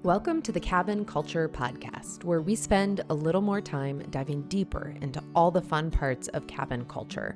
Welcome to the Cabin Culture Podcast, where we spend a little more time diving deeper into all the fun parts of cabin culture.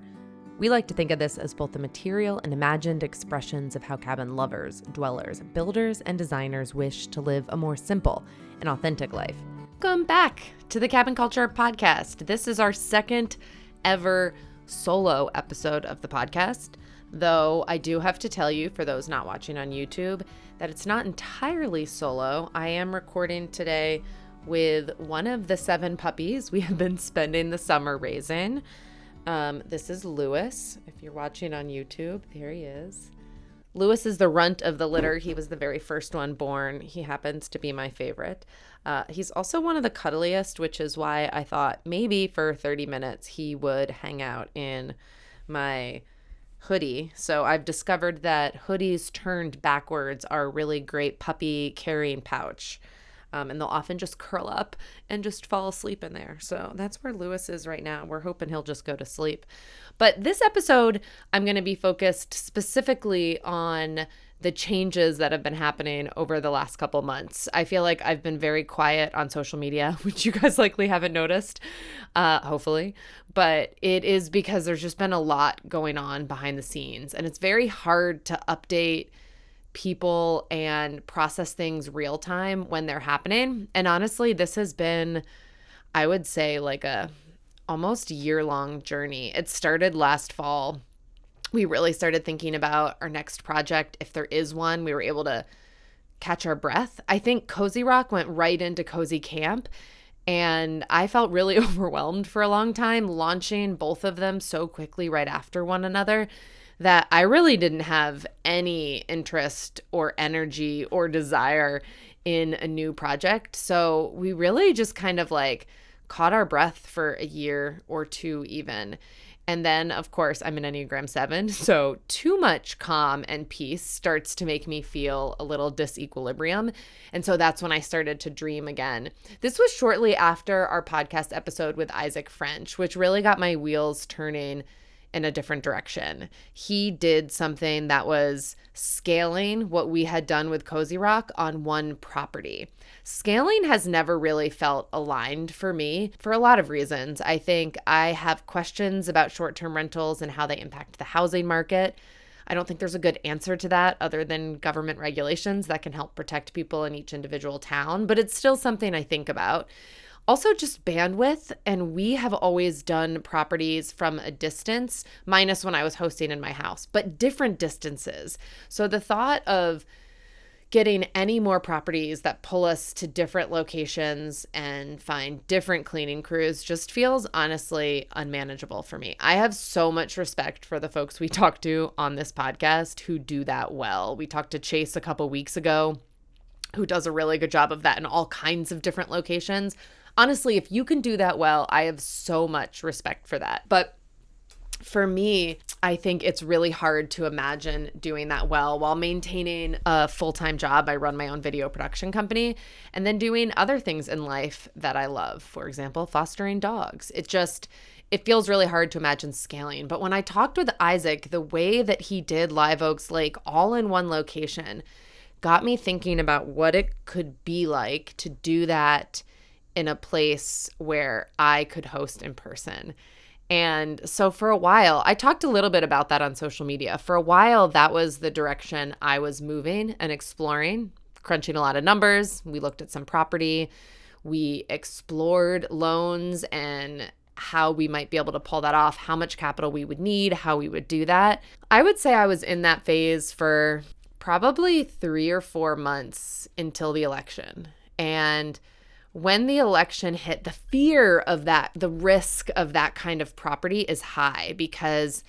We like to think of this as both the material and imagined expressions of how cabin lovers, dwellers, builders, and designers wish to live a more simple and authentic life. Welcome back to the Cabin Culture Podcast. This is our second ever solo episode of the podcast, though I do have to tell you, for those not watching on YouTube, that it's not entirely solo. I am recording today with one of the 7 puppies we have been spending the summer raising. This is Lewis. If you're watching on YouTube, there he is. Lewis is the runt of the litter. He was the very first one born. He happens to be my favorite. He's also one of the cuddliest, which is why I thought maybe for 30 minutes he would hang out in my hoodie. So I've discovered that hoodies turned backwards are a really great puppy carrying pouch. And they'll often just curl up and just fall asleep in there. So that's where Lewis is right now. We're hoping he'll just go to sleep. But this episode, I'm going to be focused specifically on the changes that have been happening over the last couple months. I feel like I've been very quiet on social media, which you guys likely haven't noticed, hopefully. But it is because there's just been a lot going on behind the scenes. And it's very hard to update people and process things real time when they're happening. And honestly, this has been, I would say, like a almost year-long journey. It started last fall. We really started thinking about our next project. If there is one, we were able to catch our breath. I think Cozy Rock went right into Cozy Camp, and I felt really overwhelmed for a long time, launching both of them so quickly right after one another that I really didn't have any interest or energy or desire in a new project. So we really just kind of like caught our breath for a year or two even. And then, of course, I'm an Enneagram 7, so too much calm and peace starts to make me feel a little disequilibrium. And so that's when I started to dream again. This was shortly after our podcast episode with Isaac French, which really got my wheels turning in a different direction. He did something that was scaling what we had done with Cozy Rock on one property. Scaling has never really felt aligned for me for a lot of reasons. I think I have questions about short-term rentals and how they impact the housing market. I don't think there's a good answer to that other than government regulations that can help protect people in each individual town, but it's still something I think about. Also just bandwidth, and we have always done properties from a distance, minus when I was hosting in my house, but different distances. So the thought of getting any more properties that pull us to different locations and find different cleaning crews just feels honestly unmanageable for me. I have so much respect for the folks we talk to on this podcast who do that well. We talked to Chase a couple weeks ago, who does a really good job of that in all kinds of different locations. Honestly, if you can do that well, I have so much respect for that. But for me, I think it's really hard to imagine doing that well while maintaining a full-time job. I run my own video production company and then doing other things in life that I love. For example, fostering dogs. It feels really hard to imagine scaling. But when I talked with Isaac, the way that he did Live Oaks Lake all in one location got me thinking about what it could be like to do that in a place where I could host in person. And so for a while, I talked a little bit about that on social media. For a while, that was the direction I was moving and exploring, crunching a lot of numbers. We looked at some property. We explored loans and how we might be able to pull that off, how much capital we would need, how we would do that. I would say I was in that phase for probably 3 or 4 months until the election. And when the election hit, the fear of that, the risk of that kind of property is high because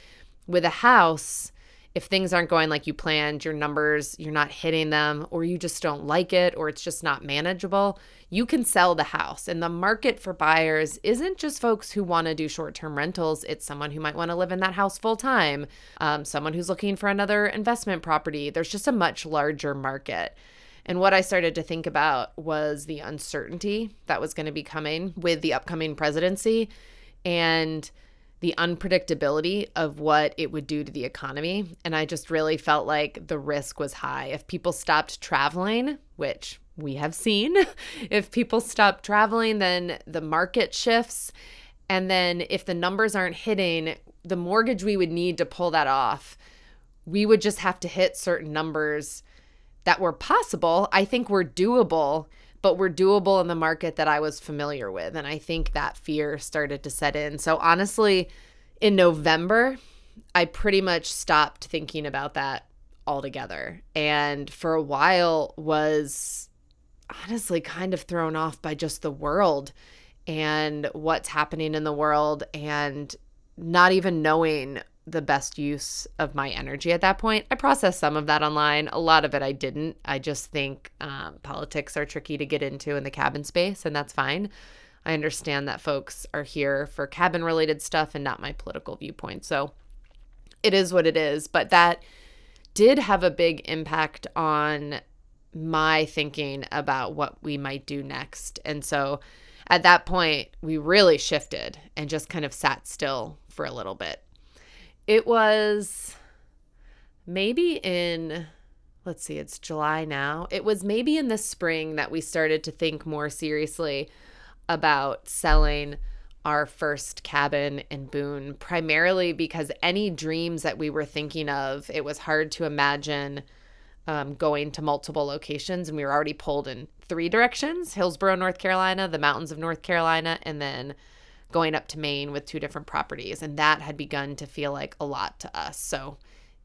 with a house, if things aren't going like you planned, your numbers, you're not hitting them, or you just don't like it, or it's just not manageable, you can sell the house. And the market for buyers isn't just folks who want to do short-term rentals. It's someone who might want to live in that house full-time, someone who's looking for another investment property. There's just a much larger market. And what I started to think about was the uncertainty that was going to be coming with the upcoming presidency and the unpredictability of what it would do to the economy. And I just really felt like the risk was high. If people stopped traveling, which we have seen. If people stop traveling, then the market shifts. And then if the numbers aren't hitting, the mortgage we would need to pull that off, we would just have to hit certain numbers that were possible. I think were doable, but were doable in the market that I was familiar with. And I think that fear started to set in. So honestly, in November, I pretty much stopped thinking about that altogether. And for a while was honestly kind of thrown off by just the world and what's happening in the world, and not even knowing the best use of my energy at that point. I processed some of that online. A lot of it I didn't. I just think politics are tricky to get into in the cabin space, and that's fine. I understand that folks are here for cabin related stuff and not my political viewpoint. So it is what it is. But that did have a big impact on my thinking about what we might do next. And so at that point, we really shifted and just kind of sat still for a little bit. It was maybe in, let's see, it's July now. It was maybe in the spring that we started to think more seriously about selling our first cabin in Boone, primarily because any dreams that we were thinking of, it was hard to imagine going to multiple locations. And we were already pulled in 3 directions: Hillsborough, North Carolina, the mountains of North Carolina, and then going up to Maine with 2 different properties. And that had begun to feel like a lot to us. So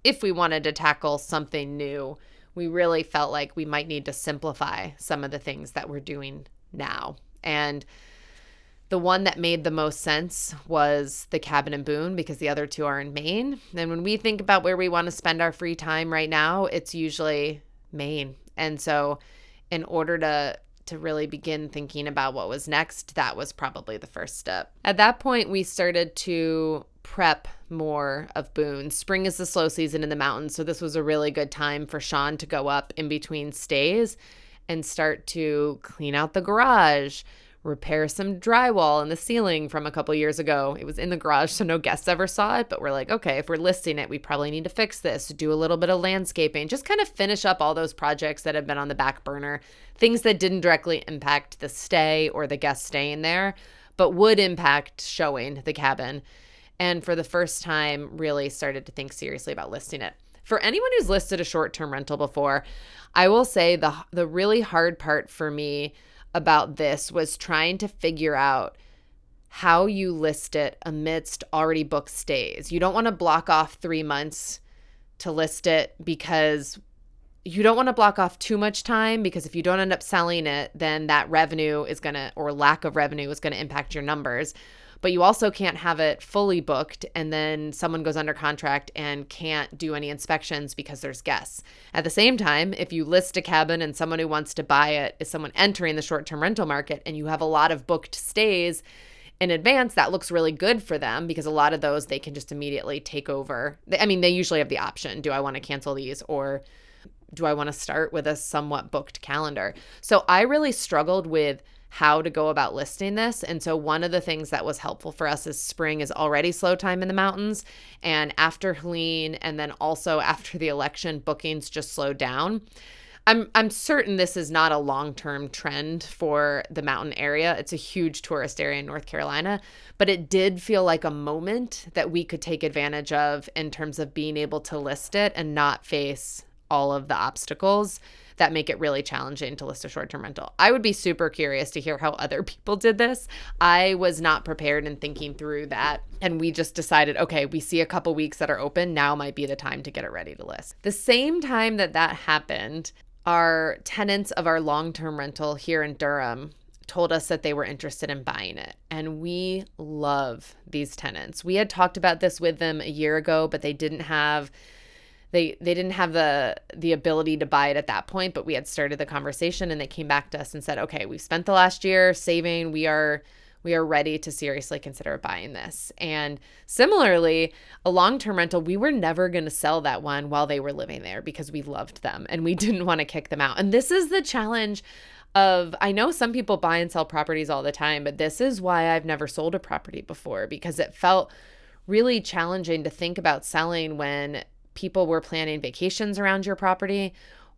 if we wanted to tackle something new, we really felt like we might need to simplify some of the things that we're doing now. And the one that made the most sense was the cabin in Boone, because the other 2 are in Maine. And when we think about where we want to spend our free time right now, it's usually Maine. And so in order to really begin thinking about what was next, that was probably the first step. At that point, we started to prep more of Boone. Spring is the slow season in the mountains, so this was a really good time for Sean to go up in between stays and start to clean out the garage, repair some drywall in the ceiling from a couple years ago. It was in the garage, so no guests ever saw it, but we're like, okay, if we're listing it, we probably need to fix this, do a little bit of landscaping, just kind of finish up all those projects that have been on the back burner, things that didn't directly impact the stay or the guest staying there, but would impact showing the cabin. And for the first time, really started to think seriously about listing it. For anyone who's listed a short-term rental before, I will say the really hard part for me about this was trying to figure out how you list it amidst already booked stays. You don't want to block off 3 months to list it, because you don't want to block off too much time, because if you don't end up selling it, then that revenue is going to, or lack of revenue is going to impact your numbers. But you also can't have it fully booked and then someone goes under contract and can't do any inspections because there's guests. At the same time, if you list a cabin and someone who wants to buy it is someone entering the short-term rental market and you have a lot of booked stays in advance, that looks really good for them, because a lot of those they can just immediately take over. I mean, they usually have the option. Do I want to cancel these, or do I want to start with a somewhat booked calendar? So I really struggled with how to go about listing this. And so one of the things that was helpful for us is spring is already slow time in the mountains. And after Helene, and then also after the election, bookings just slowed down. I'm certain this is not a long-term trend for the mountain area. It's a huge tourist area in North Carolina, but it did feel like a moment that we could take advantage of in terms of being able to list it and not face all of the obstacles that make it really challenging to list a short-term rental. I would be super curious to hear how other people did this. I was not prepared in thinking through that. And we just decided, okay, we see a couple weeks that are open. Now might be the time to get it ready to list. The same time that happened, our tenants of our long-term rental here in Durham told us that they were interested in buying it. And we love these tenants. We had talked about this with them a year ago, but they didn't have They didn't have the ability to buy it at that point, but we had started the conversation and they came back to us and said, okay, we've spent the last year saving. We are ready to seriously consider buying this. And similarly, a long-term rental, we were never going to sell that one while they were living there because we loved them and we didn't want to kick them out. And this is the challenge of, I know some people buy and sell properties all the time, but this is why I've never sold a property before, because it felt really challenging to think about selling when people were planning vacations around your property,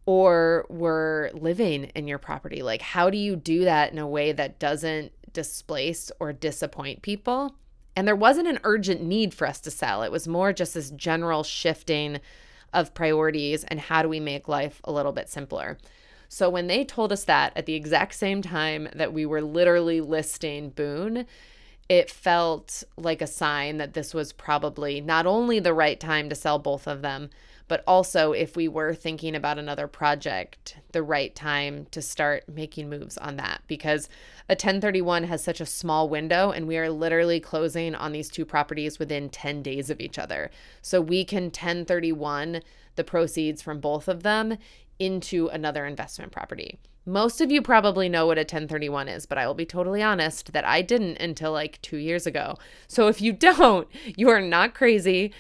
or were living in your property. Like, how do you do that in a way that doesn't displace or disappoint people? And there wasn't an urgent need for us to sell. It was more just this general shifting of priorities and how do we make life a little bit simpler. So when they told us that at the exact same time that we were literally listing Boone, it felt like a sign that this was probably not only the right time to sell both of them, but also if we were thinking about another project, the right time to start making moves on that, because a 1031 has such a small window and we are literally closing on these two properties within 10 days of each other. So we can 1031 the proceeds from both of them into another investment property. Most of you probably know what a 1031 is, but I will be totally honest that I didn't until like 2 years ago. So if you don't, you are not crazy.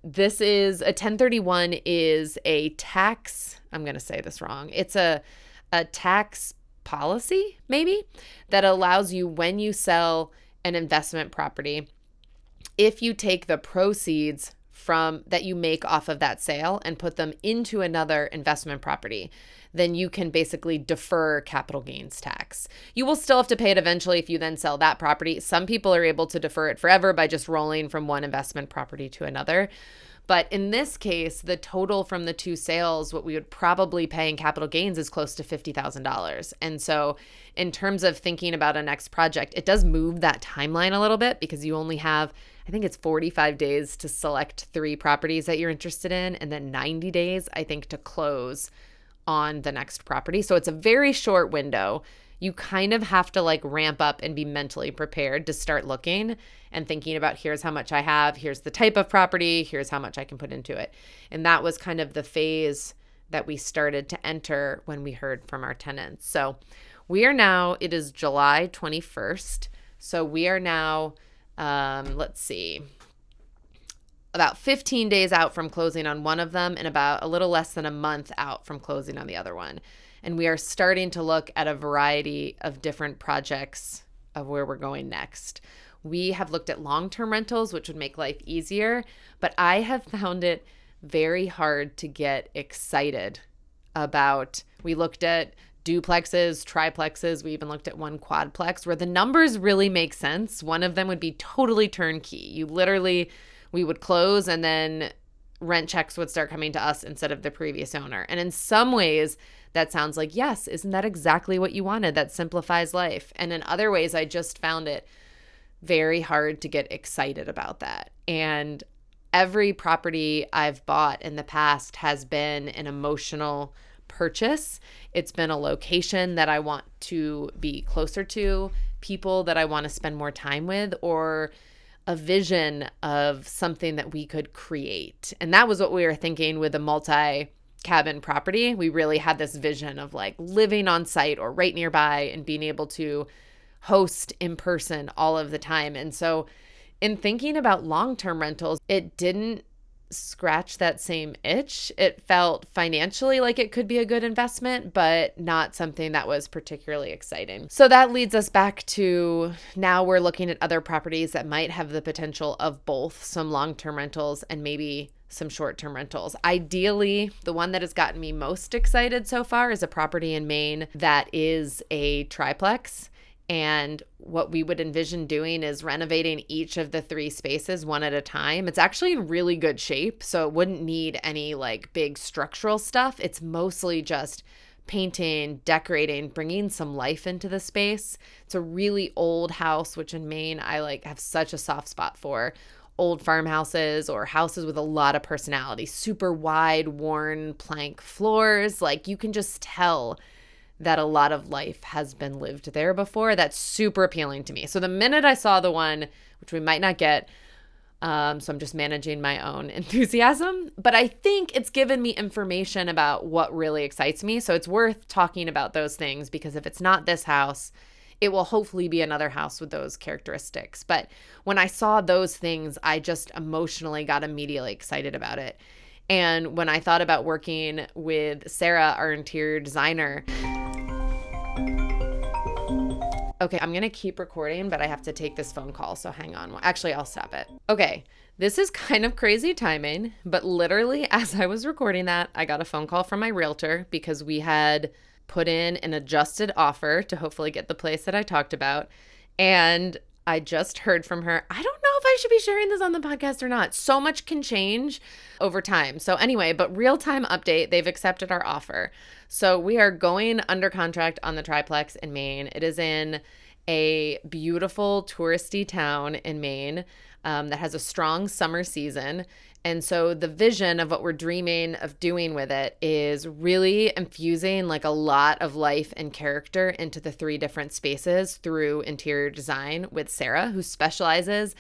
This is a 1031 is a tax, I'm going to say this wrong. It's a tax policy maybe that allows you, when you sell an investment property, if you take the proceeds from that you make off of that sale and put them into another investment property, then you can basically defer capital gains tax. You will still have to pay it eventually if you then sell that property. Some people are able to defer it forever by just rolling from one investment property to another. But in this case, the total from the two sales, what we would probably pay in capital gains is close to $50,000. And so in terms of thinking about a next project, it does move that timeline a little bit because you only have, I think it's 45 days to select 3 properties that you're interested in, and then 90 days, I think, to close on the next property. So it's a very short window. You kind of have to like ramp up and be mentally prepared to start looking and thinking about, here's how much I have, here's the type of property, here's how much I can put into it. And that was kind of the phase that we started to enter when we heard from our tenants. So we are now, it is July 21st. So we are now, let's see, about 15 days out from closing on one of them and about a little less than a month out from closing on the other one. And we are starting to look at a variety of different projects of where we're going next. We have looked at long-term rentals, which would make life easier, but I have found it very hard to get excited about. We looked at duplexes, triplexes. We even looked at one quadplex where the numbers really make sense. One of them would be totally turnkey. We would close and then rent checks would start coming to us instead of the previous owner. And in some ways, that sounds like, yes, isn't that exactly what you wanted? That simplifies life. And in other ways, I just found it very hard to get excited about that. And every property I've bought in the past has been an emotional purchase. It's been a location that I want to be closer to, people that I want to spend more time with, or a vision of something that we could create. And that was what we were thinking with a multi-cabin property. We really had this vision of like living on site or right nearby and being able to host in person all of the time. And so in thinking about long-term rentals, it didn't scratch that same itch. It felt financially like it could be a good investment, but not something that was particularly exciting. So that leads us back to now we're looking at other properties that might have the potential of both some long-term rentals and maybe some short-term rentals. Ideally, the one that has gotten me most excited so far is a property in Maine that is a triplex. And what we would envision doing is renovating each of the 3 spaces one at a time. It's actually in really good shape, so it wouldn't need any like big structural stuff. It's mostly just painting, decorating, bringing some life into the space. It's a really old house, which in Maine I like have such a soft spot for. Old farmhouses or houses with a lot of personality, super wide, worn plank floors. Like you can just tell that a lot of life has been lived there before. That's super appealing to me. So the minute I saw the one, which we might not get, so I'm just managing my own enthusiasm, but I think it's given me information about what really excites me. So it's worth talking about those things, because if it's not this house, it will hopefully be another house with those characteristics. But when I saw those things, I just emotionally got immediately excited about it. And when I thought about working with Sarah, our interior designer, okay, I'm going to keep recording, but I have to take this phone call, so hang on. Actually, I'll stop it. Okay, This is kind of crazy timing, but literally as I was recording that, I got a phone call from my realtor because we had put in an adjusted offer to hopefully get the place that I talked about. And I just heard from her. I don't know if I should be sharing this on the podcast or not. So much can change over time. So anyway, but real-time update, they've accepted our offer. So we are going under contract on the triplex in Maine. It is in a beautiful touristy town in Maine that has a strong summer season. And so the vision of what we're dreaming of doing with it is really infusing like a lot of life and character into the 3 different spaces through interior design with Sarah, who specializes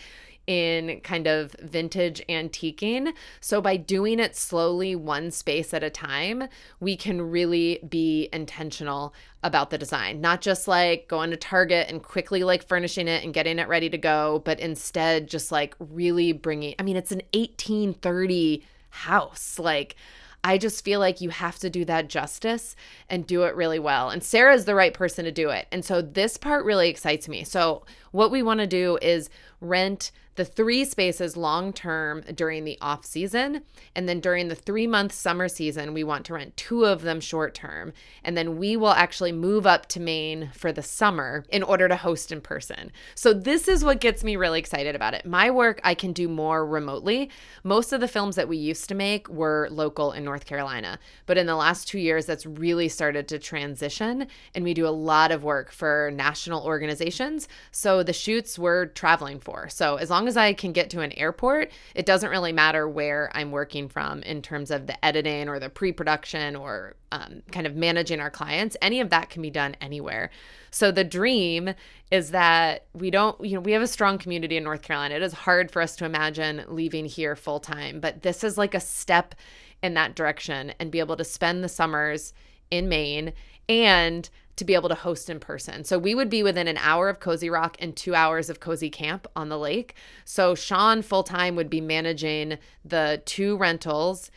in kind of vintage antiquing. So by doing it slowly, one space at a time, we can really be intentional about the design, not just like going to Target and quickly like furnishing it and getting it ready to go, but instead just like really bringing, I mean, it's an 1830 house. Like, I just feel like you have to do that justice and do it really well. And Sarah is the right person to do it. And so this part really excites me. So what we want to do is rent the 3 spaces long-term during the off season. And then during the 3-month summer season, we want to rent 2 of them short-term. And then we will actually move up to Maine for the summer in order to host in person. So this is what gets me really excited about it. My work, I can do more remotely. Most of the films that we used to make were local in North Carolina. But in the last 2 years, that's really started to transition. And we do a lot of work for national organizations. So the shoots we're traveling for. So as long as I can get to an airport, it doesn't really matter where I'm working from in terms of the editing or the pre-production or kind of managing our clients. Any of that can be done anywhere. So the dream is that we have a strong community in North Carolina. It is hard for us to imagine leaving here full time, but this is like a step in that direction and be able to spend the summers in Maine and to be able to host in person. So we would be within an hour of Cozy Rock and 2 hours of Cozy Camp on the lake. So Sean full-time would be managing the 2 rentals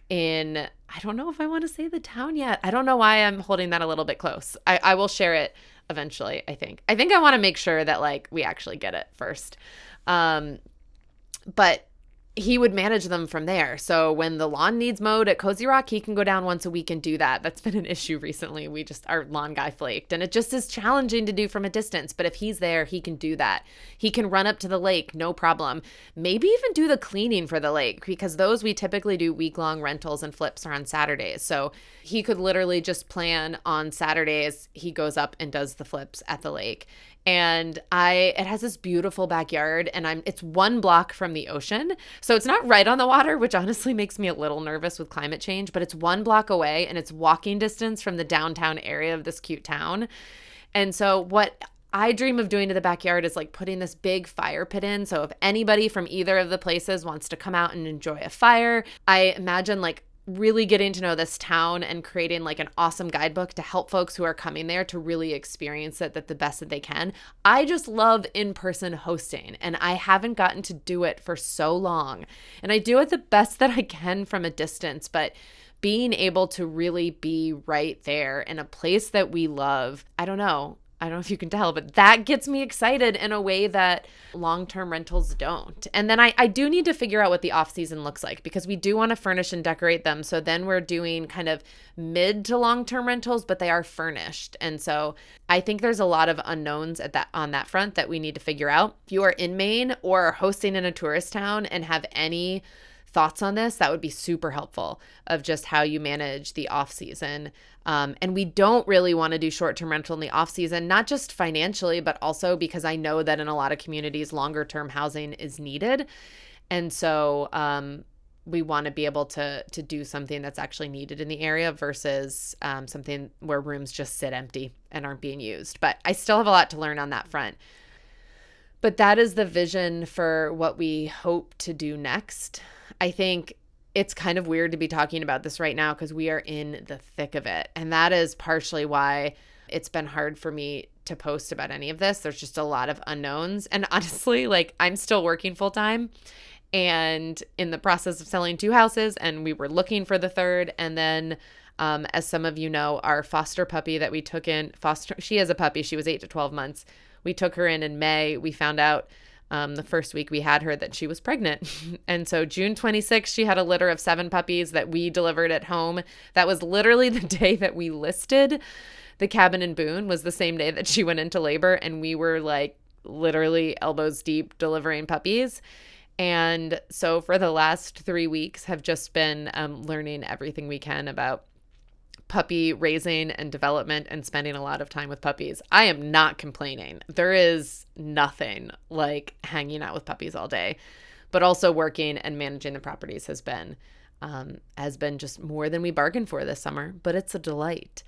in, I don't know if I want to say the town yet. I don't know why I'm holding that a little bit close. I will share it eventually, I think. I want to make sure that like we actually get it first. But he would manage them from there. So when the lawn needs mowed at Cozy Rock, he can go down once a week and do that. That's been an issue recently. Our lawn guy flaked, and it just is challenging to do from a distance. But if he's there, he can do that. He can run up to the lake, no problem. Maybe even do the cleaning for the lake, because those we typically do week-long rentals and flips are on Saturdays. So he could literally just plan on Saturdays. He goes up and does the flips at the lake. And it has this beautiful backyard, and it's 1 block from the ocean. So it's not right on the water, which honestly makes me a little nervous with climate change, but it's 1 block away and it's walking distance from the downtown area of this cute town. And so what I dream of doing to the backyard is like putting this big fire pit in. So if anybody from either of the places wants to come out and enjoy a fire, I imagine like really getting to know this town and creating like an awesome guidebook to help folks who are coming there to really experience it the best that they can. I just love in-person hosting, and I haven't gotten to do it for so long. And I do it the best that I can from a distance, but being able to really be right there in a place that we love, I don't know if you can tell, but that gets me excited in a way that long-term rentals don't. And then I do need to figure out what the off-season looks like, because we do want to furnish and decorate them. So then we're doing kind of mid to long-term rentals, but they are furnished. And so I think there's a lot of unknowns on that front that we need to figure out. If you are in Maine or hosting in a tourist town and have any thoughts on this, that would be super helpful of just how you manage the off season. And we don't really want to do short-term rental in the off season, not just financially, but also because I know that in a lot of communities, longer term housing is needed. And so we want to be able to do something that's actually needed in the area versus something where rooms just sit empty and aren't being used. But I still have a lot to learn on that front. But that is the vision for what we hope to do next. I think it's kind of weird to be talking about this right now because we are in the thick of it. And that is partially why it's been hard for me to post about any of this. There's just a lot of unknowns. And honestly, like I'm still working full time and in the process of selling 2 houses, and we were looking for the 3rd. And then as some of you know, our foster puppy that we took in, she is a puppy. She was 8 to 12 months. We took her in May. We found out the first week we had her that she was pregnant. And so June 26th, she had a litter of 7 puppies that we delivered at home. That was literally the day that we listed the cabin in Boone, was the same day that she went into labor. And we were like literally elbows deep delivering puppies. And so for the last 3 weeks have just been learning everything we can about puppy raising and development and spending a lot of time with puppies. I am not complaining. There is nothing like hanging out with puppies all day, but also working and managing the properties has been just more than we bargained for this summer, but it's a delight.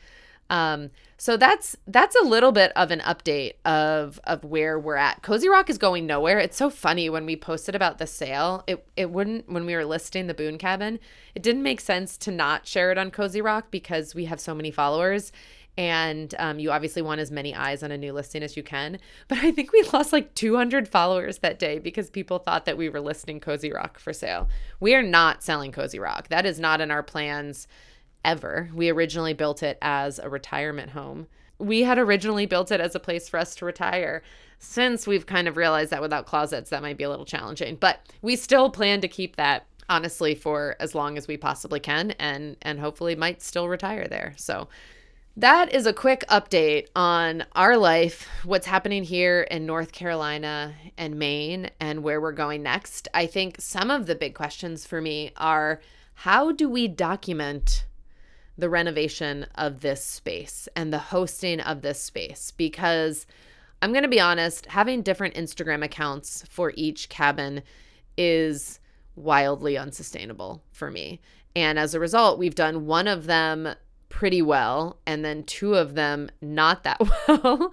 So that's a little bit of an update of where we're at. Cozy Rock is going nowhere. It's so funny when we posted about the sale, it wouldn't, when we were listing the Boone cabin, it didn't make sense to not share it on Cozy Rock because we have so many followers and, you obviously want as many eyes on a new listing as you can. But I think we lost like 200 followers that day because people thought that we were listing Cozy Rock for sale. We are not selling Cozy Rock. That is not in our plans ever. We originally built it as a retirement home. We had originally built it as a place for us to retire. Since we've kind of realized that without closets, that might be a little challenging, but we still plan to keep that honestly for as long as we possibly can and hopefully might still retire there. So that is a quick update on our life, what's happening here in North Carolina and Maine and where we're going next. I think some of the big questions for me are, how do we document the renovation of this space and the hosting of this space? Because I'm going to be honest, having different Instagram accounts for each cabin is wildly unsustainable for me. And as a result, we've done one of them pretty well and then 2 of them not that well.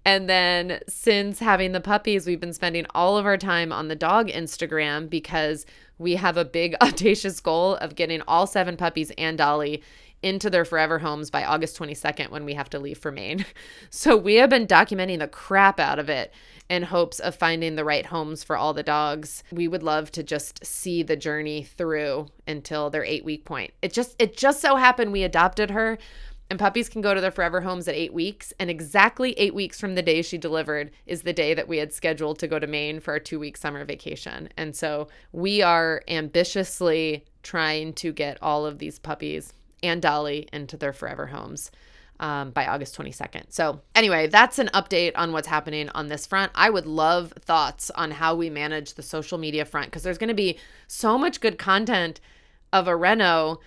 And then since having the puppies, we've been spending all of our time on the dog Instagram because we have a big audacious goal of getting all 7 puppies and Dolly into their forever homes by August 22nd when we have to leave for Maine. So we have been documenting the crap out of it in hopes of finding the right homes for all the dogs. We would love to just see the journey through until their 8-week point. It just so happened we adopted her and puppies can go to their forever homes at 8 weeks. And exactly 8 weeks from the day she delivered is the day that we had scheduled to go to Maine for our 2-week summer vacation. And so we are ambitiously trying to get all of these puppies and Dolly into their forever homes by August 22nd. So anyway, that's an update on what's happening on this front. I would love thoughts on how we manage the social media front because there's going to be so much good content of a reno,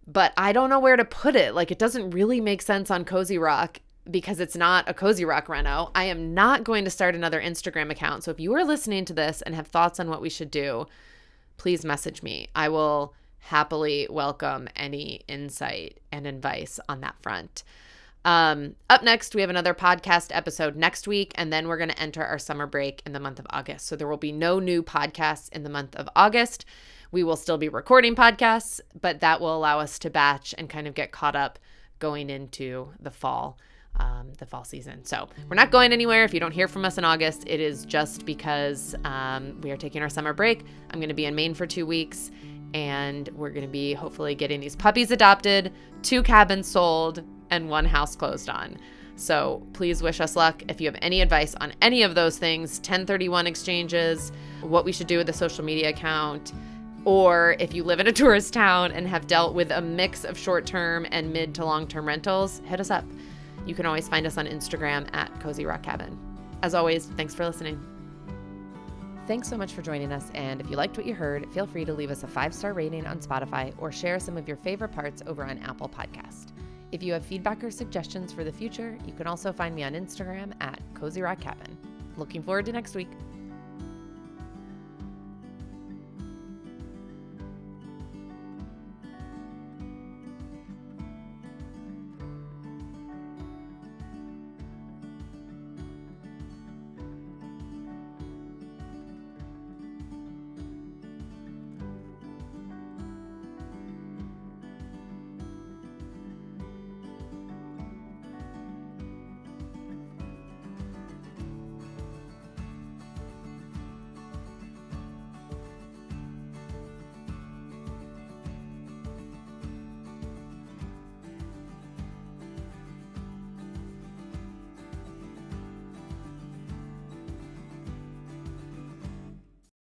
but I don't know where to put it. Like, it doesn't really make sense on Cozy Rock because it's not a Cozy Rock reno. I am not going to start another Instagram account. So if you are listening to this and have thoughts on what we should do, please message me. I will happily welcome any insight and advice on that front. Up next, we have another podcast episode next week, and then we're going to enter our summer break in the month of August. So there will be no new podcasts in the month of August. We will still be recording podcasts, but that will allow us to batch and kind of get caught up going into the fall season. So we're not going anywhere. If you don't hear from us in August, it is just because we are taking our summer break. I'm going to be in Maine for 2 weeks, and we're going to be hopefully getting these puppies adopted, 2 cabins sold, and 1 house closed on. So please wish us luck. If you have any advice on any of those things, 1031 exchanges, what we should do with the social media account, or if you live in a tourist town and have dealt with a mix of short-term and mid to long-term rentals, hit us up. You can always find us on Instagram at Cozy Rock Cabin. As always, thanks for listening. Thanks so much for joining us, and if you liked what you heard, feel free to leave us a 5-star rating on Spotify or share some of your favorite parts over on Apple Podcast. If you have feedback or suggestions for the future, you can also find me on Instagram at Cozy Rock Cabin. Looking forward to next week.